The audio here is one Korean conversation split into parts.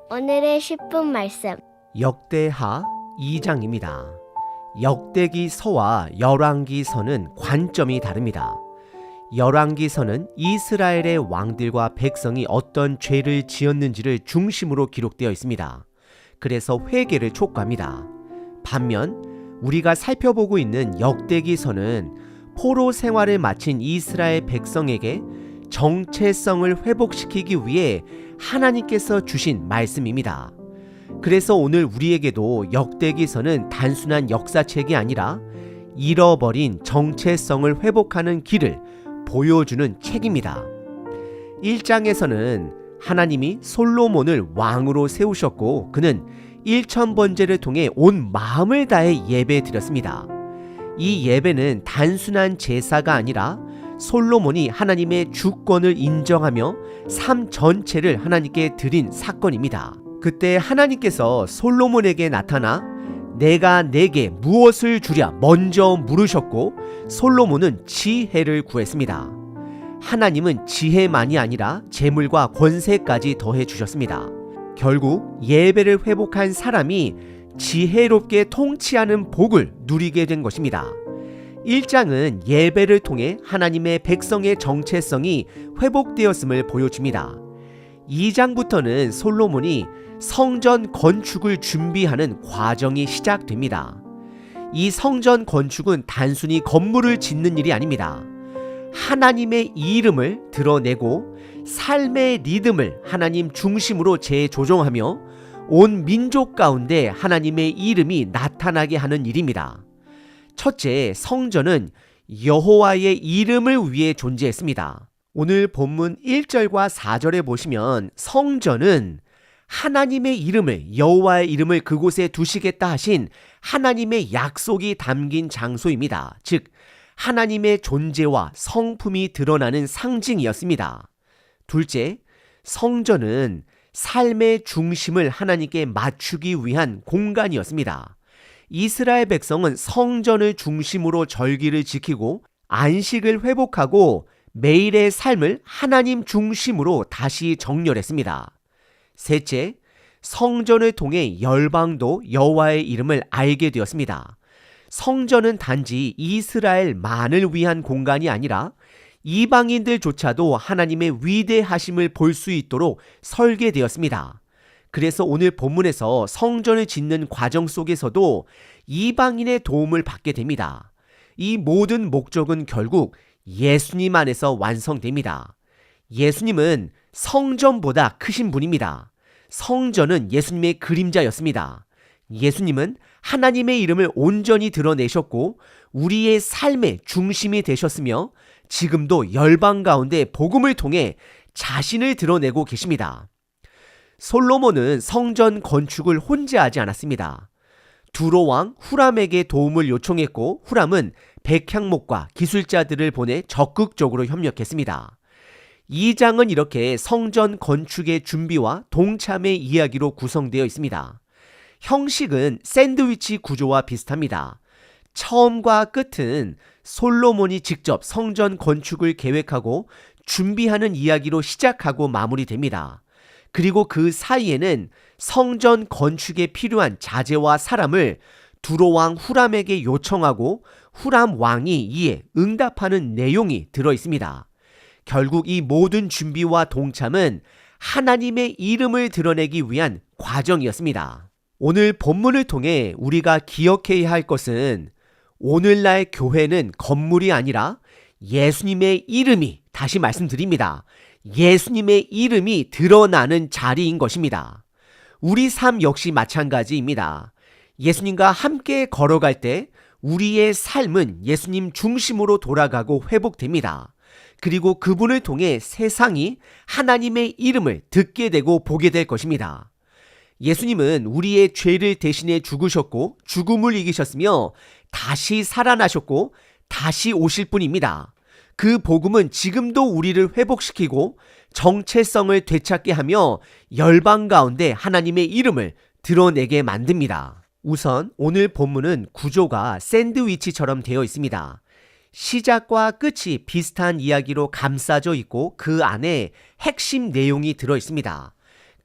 오늘의 10분 말씀. 역대하 2장입니다. 역대기서와 열왕기서는 관점이 다릅니다. 열왕기서는 이스라엘의 왕들과 백성이 어떤 죄를 지었는지를 중심으로 기록되어 있습니다. 그래서 회개를 촉구합니다. 반면 우리가 살펴보고 있는 역대기서는 포로 생활을 마친 이스라엘 백성에게 정체성을 회복시키기 위해 하나님께서 주신 말씀입니다. 그래서 오늘 우리에게도 역대기서는 단순한 역사책이 아니라 잃어버린 정체성을 회복하는 길을 보여주는 책입니다. 1장에서는 하나님이 솔로몬을 왕으로 세우셨고 그는 1000번제를 통해 온 마음을 다해 예배 드렸습니다. 이 예배는 단순한 제사가 아니라 솔로몬이 하나님의 주권을 인정하며 삶 전체를 하나님께 드린 사건입니다. 그때 하나님께서 솔로몬에게 나타나 내가 내게 무엇을 주랴 먼저 물으셨고 솔로몬은 지혜를 구했습니다. 하나님은 지혜만이 아니라 재물과 권세까지 더해 주셨습니다. 결국 예배를 회복한 사람이 지혜롭게 통치하는 복을 누리게 된 것입니다. 1장은 예배를 통해 하나님의 백성의 정체성이 회복되었음을 보여줍니다. 2장부터는 솔로몬이 성전 건축을 준비하는 과정이 시작됩니다. 이 성전 건축은 단순히 건물을 짓는 일이 아닙니다. 하나님의 이름을 드러내고 삶의 리듬을 하나님 중심으로 재조정하며 온 민족 가운데 하나님의 이름이 나타나게 하는 일입니다. 첫째, 성전은 여호와의 이름을 위해 존재했습니다. 오늘 본문 1절과 4절에 보시면 성전은 하나님의 이름을, 여호와의 이름을 그곳에 두시겠다 하신 하나님의 약속이 담긴 장소입니다. 즉 하나님의 존재와 성품이 드러나는 상징이었습니다. 둘째, 성전은 삶의 중심을 하나님께 맞추기 위한 공간이었습니다. 이스라엘 백성은 성전을 중심으로 절기를 지키고 안식을 회복하고 매일의 삶을 하나님 중심으로 다시 정렬했습니다. 셋째, 성전을 통해 열방도 여호와의 이름을 알게 되었습니다. 성전은 단지 이스라엘만을 위한 공간이 아니라 이방인들조차도 하나님의 위대하심을 볼 수 있도록 설계되었습니다. 그래서 오늘 본문에서 성전을 짓는 과정 속에서도 이방인의 도움을 받게 됩니다. 이 모든 목적은 결국 예수님 안에서 완성됩니다. 예수님은 성전보다 크신 분입니다. 성전은 예수님의 그림자였습니다. 예수님은 하나님의 이름을 온전히 드러내셨고 우리의 삶의 중심이 되셨으며 지금도 열방 가운데 복음을 통해 자신을 드러내고 계십니다. 솔로몬은 성전 건축을 혼자 하지 않았습니다. 두로왕 후람에게 도움을 요청했고 후람은 백향목과 기술자들을 보내 적극적으로 협력했습니다. 2장은 이렇게 성전 건축의 준비와 동참의 이야기로 구성되어 있습니다. 형식은 샌드위치 구조와 비슷합니다. 처음과 끝은 솔로몬이 직접 성전 건축을 계획하고 준비하는 이야기로 시작하고 마무리됩니다. 그리고 그 사이에는 성전 건축에 필요한 자재와 사람을 두로왕 후람에게 요청하고 후람 왕이 이에 응답하는 내용이 들어 있습니다. 결국 이 모든 준비와 동참은 하나님의 이름을 드러내기 위한 과정이었습니다. 오늘 본문을 통해 우리가 기억해야 할 것은 오늘날 교회는 건물이 아니라 예수님의 이름이, 다시 말씀드립니다. 예수님의 이름이 드러나는 자리인 것입니다. 우리 삶 역시 마찬가지입니다. 예수님과 함께 걸어갈 때 우리의 삶은 예수님 중심으로 돌아가고 회복됩니다. 그리고 그분을 통해 세상이 하나님의 이름을 듣게 되고 보게 될 것입니다. 예수님은 우리의 죄를 대신해 죽으셨고 죽음을 이기셨으며 다시 살아나셨고 다시 오실 분입니다. 그 복음은 지금도 우리를 회복시키고 정체성을 되찾게 하며 열방 가운데 하나님의 이름을 드러내게 만듭니다. 우선 오늘 본문은 구조가 샌드위치처럼 되어 있습니다. 시작과 끝이 비슷한 이야기로 감싸져 있고 그 안에 핵심 내용이 들어 있습니다.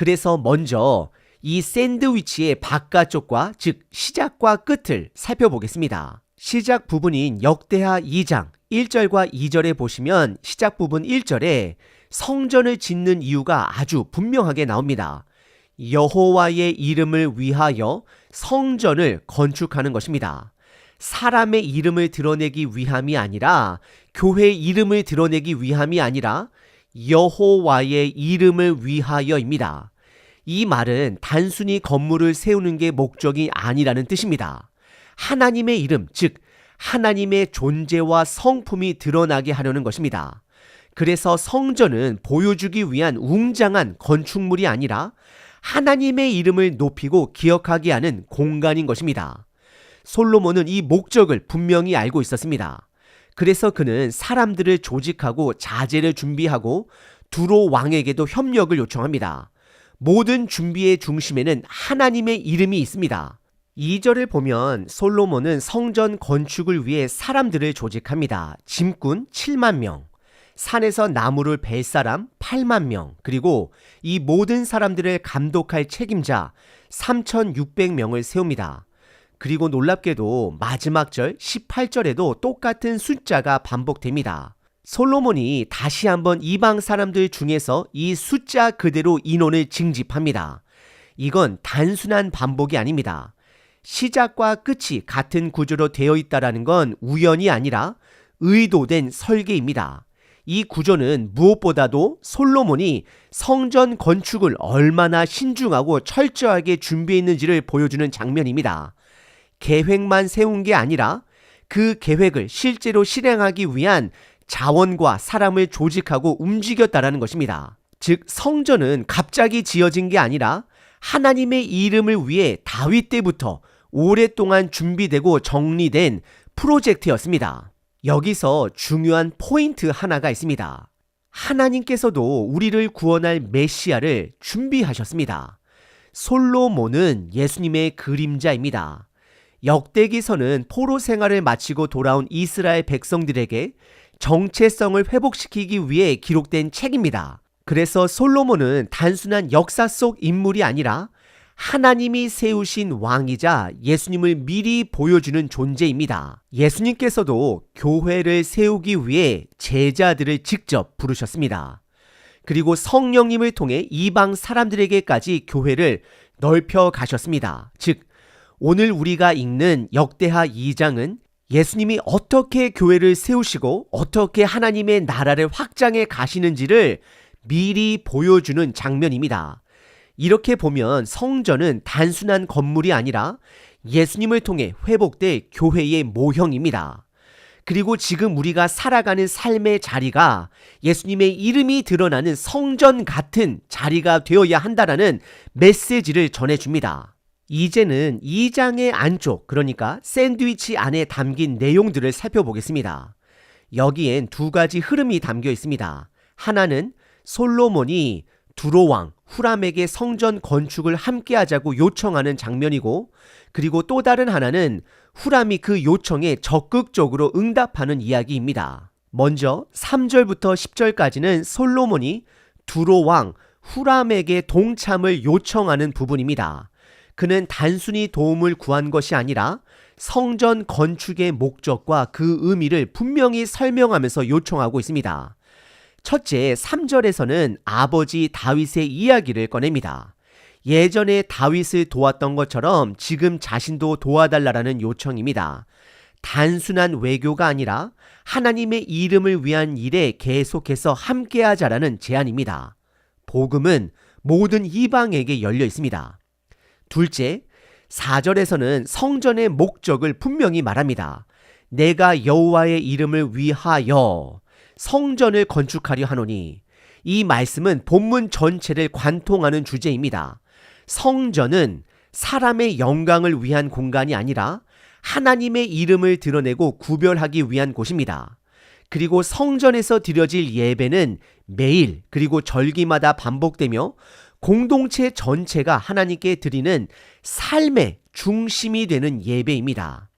그래서 먼저 이 샌드위치의 바깥쪽과 즉 시작과 끝을 살펴보겠습니다. 시작 부분인 역대하 2장 1절과 2절에 보시면 시작 부분 1절에 성전을 짓는 이유가 아주 분명하게 나옵니다. 여호와의 이름을 위하여 성전을 건축하는 것입니다. 사람의 이름을 드러내기 위함이 아니라, 교회의 이름을 드러내기 위함이 아니라 여호와의 이름을 위하여입니다. 이 말은 단순히 건물을 세우는 게 목적이 아니라는 뜻입니다. 하나님의 이름, 즉 하나님의 존재와 성품이 드러나게 하려는 것입니다. 그래서 성전은 보여주기 위한 웅장한 건축물이 아니라 하나님의 이름을 높이고 기억하게 하는 공간인 것입니다. 솔로몬은 이 목적을 분명히 알고 있었습니다. 그래서 그는 사람들을 조직하고 자재를 준비하고 두로 왕에게도 협력을 요청합니다. 모든 준비의 중심에는 하나님의 이름이 있습니다. 2절을 보면 솔로몬은 성전 건축을 위해 사람들을 조직합니다. 짐꾼 7만 명, 산에서 나무를 벨 사람 8만 명, 그리고 이 모든 사람들을 감독할 책임자 3,600명을 세웁니다. 그리고 놀랍게도 마지막 절 18절에도 똑같은 숫자가 반복됩니다. 솔로몬이 다시 한번 이방 사람들 중에서 이 숫자 그대로 인원을 징집합니다. 이건 단순한 반복이 아닙니다. 시작과 끝이 같은 구조로 되어 있다는 건 우연이 아니라 의도된 설계입니다. 이 구조는 무엇보다도 솔로몬이 성전 건축을 얼마나 신중하고 철저하게 준비했는지를 보여주는 장면입니다. 계획만 세운 게 아니라 그 계획을 실제로 실행하기 위한 자원과 사람을 조직하고 움직였다라는 것입니다. 즉 성전은 갑자기 지어진 게 아니라 하나님의 이름을 위해 다윗 때부터 오랫동안 준비되고 정리된 프로젝트였습니다. 여기서 중요한 포인트 하나가 있습니다. 하나님께서도 우리를 구원할 메시아를 준비하셨습니다. 솔로몬은 예수님의 그림자입니다. 역대기서는 포로 생활을 마치고 돌아온 이스라엘 백성들에게 정체성을 회복시키기 위해 기록된 책입니다. 그래서 솔로몬은 단순한 역사 속 인물이 아니라 하나님이 세우신 왕이자 예수님을 미리 보여주는 존재입니다. 예수님께서도 교회를 세우기 위해 제자들을 직접 부르셨습니다. 그리고 성령님을 통해 이방 사람들에게까지 교회를 넓혀 가셨습니다. 즉 오늘 우리가 읽는 역대하 2장은 예수님이 어떻게 교회를 세우시고 어떻게 하나님의 나라를 확장해 가시는지를 미리 보여주는 장면입니다. 이렇게 보면 성전은 단순한 건물이 아니라 예수님을 통해 회복될 교회의 모형입니다. 그리고 지금 우리가 살아가는 삶의 자리가 예수님의 이름이 드러나는 성전 같은 자리가 되어야 한다라는 메시지를 전해줍니다. 이제는 2장의 안쪽, 그러니까 샌드위치 안에 담긴 내용들을 살펴보겠습니다. 여기엔 두 가지 흐름이 담겨 있습니다. 하나는 솔로몬이 두로왕 후람에게 성전 건축을 함께 하자고 요청하는 장면이고, 그리고 또 다른 하나는 후람이 그 요청에 적극적으로 응답하는 이야기입니다. 먼저 3절부터 10절까지는 솔로몬이 두로왕 후람에게 동참을 요청하는 부분입니다. 그는 단순히 도움을 구한 것이 아니라 성전 건축의 목적과 그 의미를 분명히 설명하면서 요청하고 있습니다. 첫째, 3절에서는 아버지 다윗의 이야기를 꺼냅니다. 예전에 다윗을 도왔던 것처럼 지금 자신도 도와달라는 요청입니다. 단순한 외교가 아니라 하나님의 이름을 위한 일에 계속해서 함께하자라는 제안입니다. 복음은 모든 이방에게 열려 있습니다. 둘째, 4절에서는 성전의 목적을 분명히 말합니다. 내가 여호와의 이름을 위하여 성전을 건축하려 하노니. 이 말씀은 본문 전체를 관통하는 주제입니다. 성전은 사람의 영광을 위한 공간이 아니라 하나님의 이름을 드러내고 구별하기 위한 곳입니다. 그리고 성전에서 드려질 예배는 매일 그리고 절기마다 반복되며 공동체 전체가 하나님께 드리는 삶의 중심이 되는 예배입니다.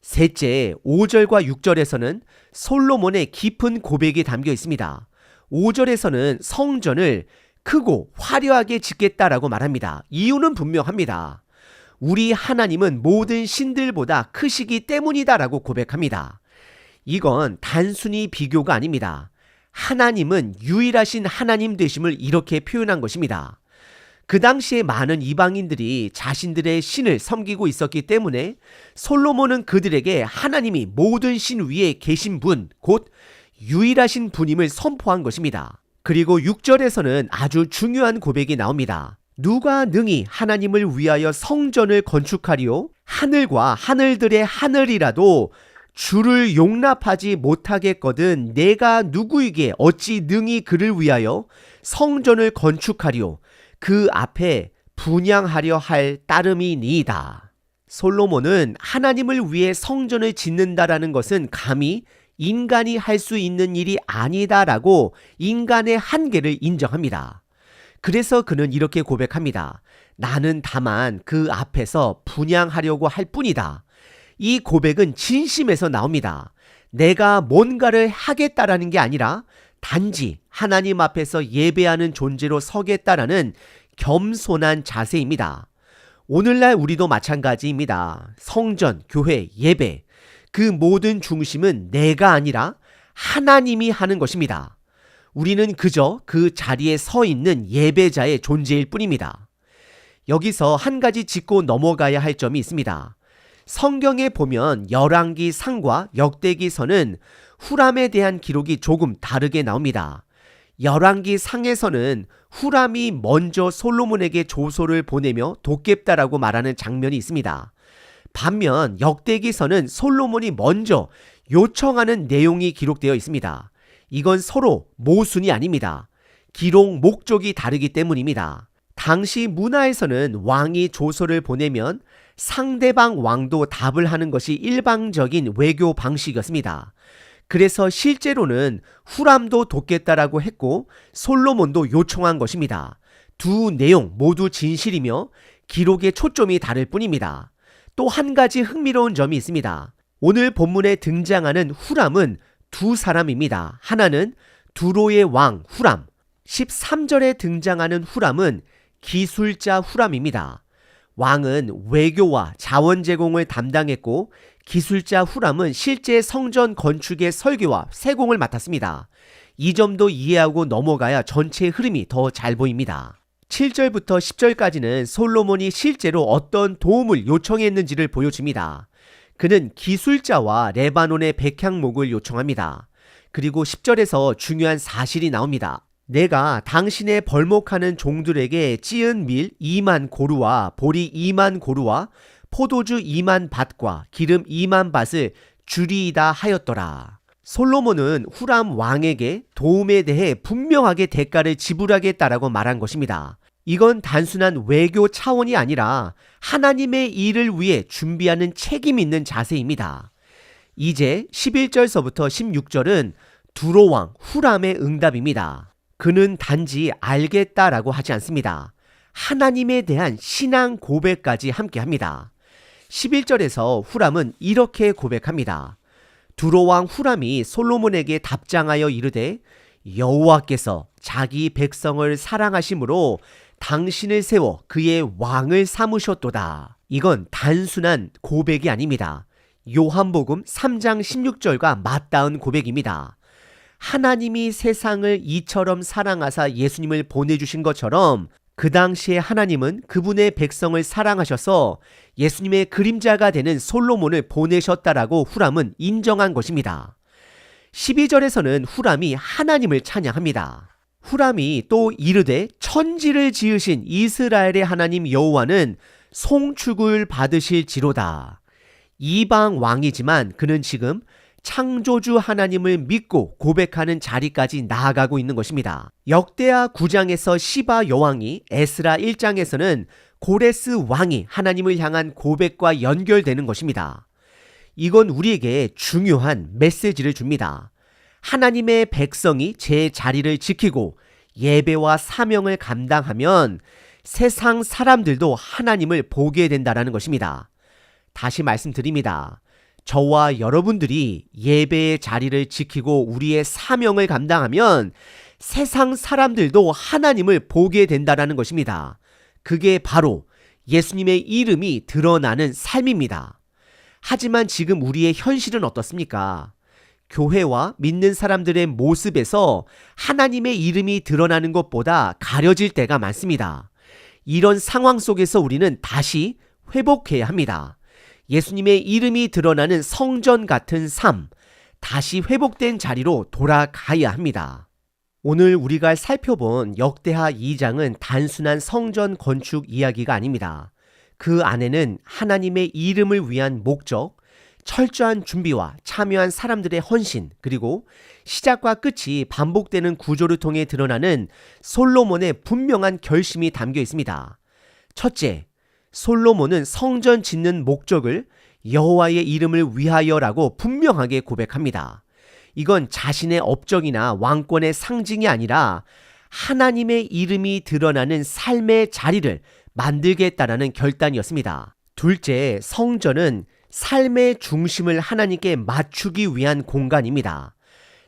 셋째, 5절과 6절에서는 솔로몬의 깊은 고백이 담겨 있습니다. 5절에서는 성전을 크고 화려하게 짓겠다라고 말합니다. 이유는 분명합니다. 우리 하나님은 모든 신들보다 크시기 때문이다라고 고백합니다. 이건 단순히 비교가 아닙니다. 하나님은 유일하신 하나님 되심을 이렇게 표현한 것입니다. 그 당시에 많은 이방인들이 자신들의 신을 섬기고 있었기 때문에 솔로몬은 그들에게 하나님이 모든 신 위에 계신 분, 곧 유일하신 분임을 선포한 것입니다. 그리고 6절에서는 아주 중요한 고백이 나옵니다. 누가 능히 하나님을 위하여 성전을 건축하리요? 하늘과 하늘들의 하늘이라도 주를 용납하지 못하겠거든 내가 누구에게 어찌 능히 그를 위하여 성전을 건축하리요? 그 앞에 분향하려 할 따름이니이다. 솔로몬은 하나님을 위해 성전을 짓는다라는 것은 감히 인간이 할 수 있는 일이 아니다라고 인간의 한계를 인정합니다. 그래서 그는 이렇게 고백합니다. 나는 다만 그 앞에서 분향하려고 할 뿐이다. 이 고백은 진심에서 나옵니다. 내가 뭔가를 하겠다라는 게 아니라 단지 하나님 앞에서 예배하는 존재로 서겠다라는 겸손한 자세입니다. 오늘날 우리도 마찬가지입니다. 성전, 교회, 예배, 그 모든 중심은 내가 아니라 하나님이 하는 것입니다. 우리는 그저 그 자리에 서 있는 예배자의 존재일 뿐입니다. 여기서 한 가지 짚고 넘어가야 할 점이 있습니다. 성경에 보면 열왕기상과 역대기서는 후람에 대한 기록이 조금 다르게 나옵니다. 열왕기상에서는 후람이 먼저 솔로몬에게 조소를 보내며 돕겠다라고 말하는 장면이 있습니다. 반면 역대기서는 솔로몬이 먼저 요청하는 내용이 기록되어 있습니다. 이건 서로 모순이 아닙니다. 기록 목적이 다르기 때문입니다. 당시 문화에서는 왕이 조소를 보내면 상대방 왕도 답을 하는 것이 일방적인 외교 방식이었습니다. 그래서 실제로는 후람도 돕겠다라고 했고 솔로몬도 요청한 것입니다. 두 내용 모두 진실이며 기록의 초점이 다를 뿐입니다. 또 한 가지 흥미로운 점이 있습니다. 오늘 본문에 등장하는 후람은 두 사람입니다. 하나는 두로의 왕 후람, 13절에 등장하는 후람은 기술자 후람입니다. 왕은 외교와 자원 제공을 담당했고 기술자 후람은 실제 성전 건축의 설계와 세공을 맡았습니다. 이 점도 이해하고 넘어가야 전체 흐름이 더 잘 보입니다. 7절부터 10절까지는 솔로몬이 실제로 어떤 도움을 요청했는지를 보여줍니다. 그는 기술자와 레바논의 백향목을 요청합니다. 그리고 10절에서 중요한 사실이 나옵니다. 내가 당신의 벌목하는 종들에게 찌은 밀 2만 고루와 보리 2만 고루와 포도주 2만 밭과 기름 2만 밭을 주리이다 하였더라. 솔로몬은 후람 왕에게 도움에 대해 분명하게 대가를 지불하겠다라고 말한 것입니다. 이건 단순한 외교 차원이 아니라 하나님의 일을 위해 준비하는 책임 있는 자세입니다. 이제 11절서부터 16절은 두로왕 후람의 응답입니다. 그는 단지 알겠다라고 하지 않습니다. 하나님에 대한 신앙 고백까지 함께 합니다. 11절에서 후람은 이렇게 고백합니다. 두로왕 후람이 솔로몬에게 답장하여 이르되 여호와께서 자기 백성을 사랑하심으로 당신을 세워 그의 왕을 삼으셨도다. 이건 단순한 고백이 아닙니다. 요한복음 3장 16절과 맞닿은 고백입니다. 하나님이 세상을 이처럼 사랑하사 예수님을 보내주신 것처럼 그 당시에 하나님은 그분의 백성을 사랑하셔서 예수님의 그림자가 되는 솔로몬을 보내셨다라고 후람은 인정한 것입니다. 12절에서는 후람이 하나님을 찬양합니다. 후람이 또 이르되 천지를 지으신 이스라엘의 하나님 여호와는 송축을 받으실지로다. 이방 왕이지만 그는 지금 창조주 하나님을 믿고 고백하는 자리까지 나아가고 있는 것입니다. 역대하 9장에서 시바 여왕이, 에스라 1장에서는 고레스 왕이 하나님을 향한 고백과 연결되는 것입니다. 이건 우리에게 중요한 메시지를 줍니다. 하나님의 백성이 제 자리를 지키고 예배와 사명을 감당하면 세상 사람들도 하나님을 보게 된다는 것입니다. 다시 말씀드립니다. 저와 여러분들이 예배의 자리를 지키고 우리의 사명을 감당하면 세상 사람들도 하나님을 보게 된다라는 것입니다. 그게 바로 예수님의 이름이 드러나는 삶입니다. 하지만 지금 우리의 현실은 어떻습니까? 교회와 믿는 사람들의 모습에서 하나님의 이름이 드러나는 것보다 가려질 때가 많습니다. 이런 상황 속에서 우리는 다시 회복해야 합니다. 예수님의 이름이 드러나는 성전 같은 삶, 다시 회복된 자리로 돌아가야 합니다. 오늘 우리가 살펴본 역대하 2장은 단순한 성전 건축 이야기가 아닙니다. 그 안에는 하나님의 이름을 위한 목적, 철저한 준비와 참여한 사람들의 헌신, 그리고 시작과 끝이 반복되는 구조를 통해 드러나는 솔로몬의 분명한 결심이 담겨 있습니다. 첫째, 솔로몬은 성전 짓는 목적을 여호와의 이름을 위하여라고 분명하게 고백합니다. 이건 자신의 업적이나 왕권의 상징이 아니라 하나님의 이름이 드러나는 삶의 자리를 만들겠다라는 결단이었습니다. 둘째, 성전은 삶의 중심을 하나님께 맞추기 위한 공간입니다.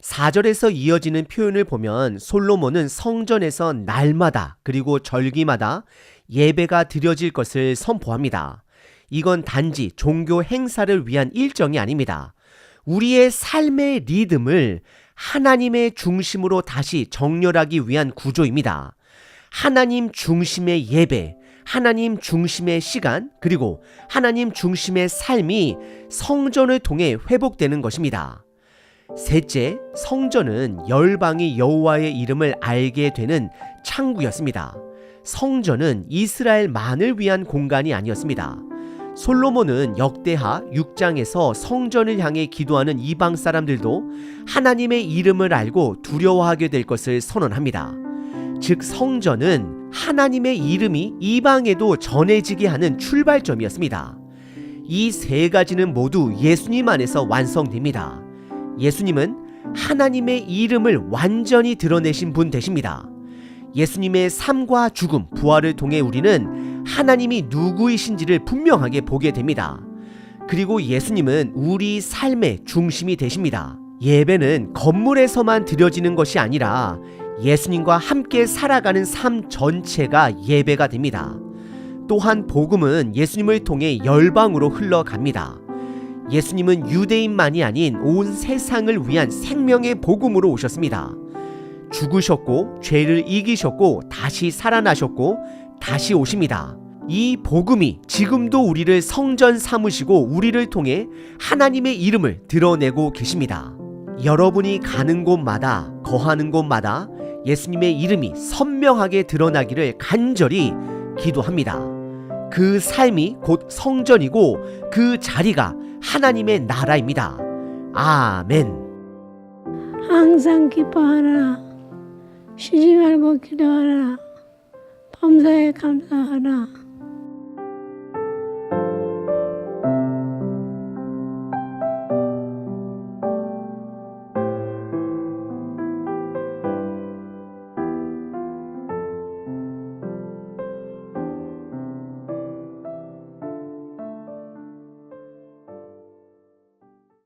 4절에서 이어지는 표현을 보면 솔로몬은 성전에서 날마다 그리고 절기마다 예배가 드려질 것을 선포합니다. 이건 단지 종교 행사를 위한 일정이 아닙니다. 우리의 삶의 리듬을 하나님의 중심으로 다시 정렬하기 위한 구조입니다. 하나님 중심의 예배, 하나님 중심의 시간, 그리고 하나님 중심의 삶이 성전을 통해 회복되는 것입니다. 셋째, 성전은 열방이 여호와의 이름을 알게 되는 창구였습니다. 성전은 이스라엘만을 위한 공간이 아니었습니다. 솔로몬은 역대하 6장에서 성전을 향해 기도하는 이방 사람들도 하나님의 이름을 알고 두려워하게 될 것을 선언합니다. 즉 성전은 하나님의 이름이 이방에도 전해지게 하는 출발점이었습니다. 이 세 가지는 모두 예수님 안에서 완성됩니다. 예수님은 하나님의 이름을 완전히 드러내신 분 되십니다. 예수님의 삶과 죽음, 부활을 통해 우리는 하나님이 누구이신지를 분명하게 보게 됩니다. 그리고 예수님은 우리 삶의 중심이 되십니다. 예배는 건물에서만 드려지는 것이 아니라 예수님과 함께 살아가는 삶 전체가 예배가 됩니다. 또한 복음은 예수님을 통해 열방으로 흘러갑니다. 예수님은 유대인만이 아닌 온 세상을 위한 생명의 복음으로 오셨습니다. 죽으셨고 죄를 이기셨고 다시 살아나셨고 다시 오십니다. 이 복음이 지금도 우리를 성전 삼으시고 우리를 통해 하나님의 이름을 드러내고 계십니다. 여러분이 가는 곳마다 거하는 곳마다 예수님의 이름이 선명하게 드러나기를 간절히 기도합니다. 그 삶이 곧 성전이고 그 자리가 하나님의 나라입니다. 아멘. 항상 기뻐하라. 쉬지 말고 기도하라. 범사에 감사하라.